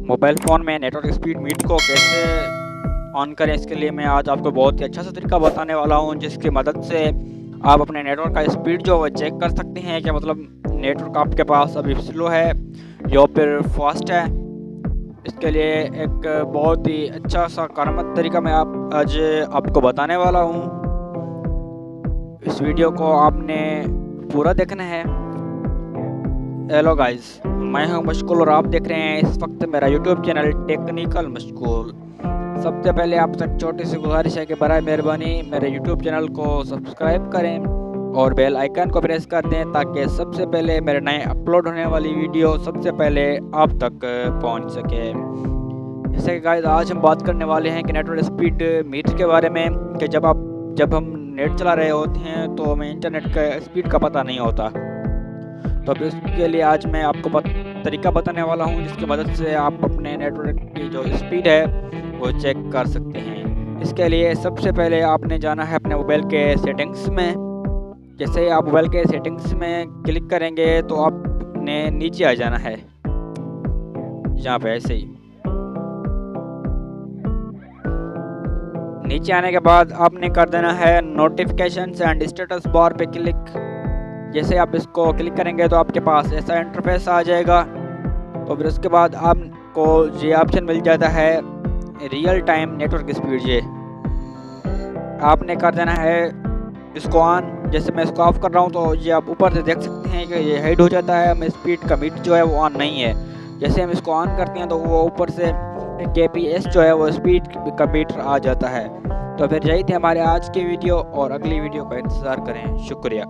Mobile phone में network speed metre को कैसे ऑन करें, इसके लिए मैं आज आपको बहुत ही अच्छा सा तरीका बताने वाला हूं, जिसकी मदद से आप अपने नेटवर्क का स्पीड जो है चेक कर सकते हैं कि मतलब नेटवर्क आपके पास अभी स्लो है या फिर फास्ट है। इसके लिए एक बहुत ही अच्छा सा कारगर तरीका मैं आज आपको बताने वाला हूं। इस वीडियो को आपने पूरा देखना है। हेलो गाइस, मैं हूं मशगूल और आप देख रहे हैं इस वक्त मेरा यूट्यूब चैनल टेक्निकल मशगूल। सबसे पहले आपसे एक छोटी सी गुजारिश है कि बराए मेहरबानी मेरे यूट्यूब चैनल को सब्सक्राइब करें और बेल आइकन को प्रेस कर दें ताकि सबसे पहले मेरे नए अपलोड होने वाली वीडियो सबसे पहले आप तक पहुंच सके। जैसे कि गाइस, आज हम बात करने वाले हैं कि नेटवर्क स्पीड मीटर के बारे में, कि जब हम नेट चला रहे होते हैं तो हमें इंटरनेट का स्पीड का पता नहीं होता। तो अब इसके लिए आज मैं आपको तरीका बताने वाला हूं, जिसकी मदद से आप अपने नेटवर्क की जो स्पीड है वो चेक कर सकते हैं। इसके लिए सबसे पहले आपने जाना है अपने मोबाइल के सेटिंग्स में। जैसे ही आप मोबाइल के सेटिंग्स में क्लिक करेंगे तो आपने नीचे आ जाना है, यहाँ पे ऐसे ही। नीचे आने के बाद आपने कर देना है नोटिफिकेशंस एंड स्टेटस बार पे क्लिक। जैसे आप इसको क्लिक करेंगे तो आपके पास ऐसा इंटरफेस आ जाएगा। तो फिर उसके बाद आपको ये ऑप्शन मिल जाता है रियल टाइम नेटवर्क स्पीड। ये आपने कर देना है इसको ऑन। जैसे मैं इसको ऑफ कर रहा हूँ तो ये आप ऊपर से देख सकते हैं कि ये हाइड हो जाता है, हमें स्पीड का मीटर जो है वो ऑन नहीं है। जैसे हम इसको ऑन करते हैं तो वो ऊपर से KPS जो है वो स्पीड का मीटर आ जाता है। तो फिर यही थी हमारे आज की वीडियो, और अगली वीडियो का इंतज़ार करें। शुक्रिया।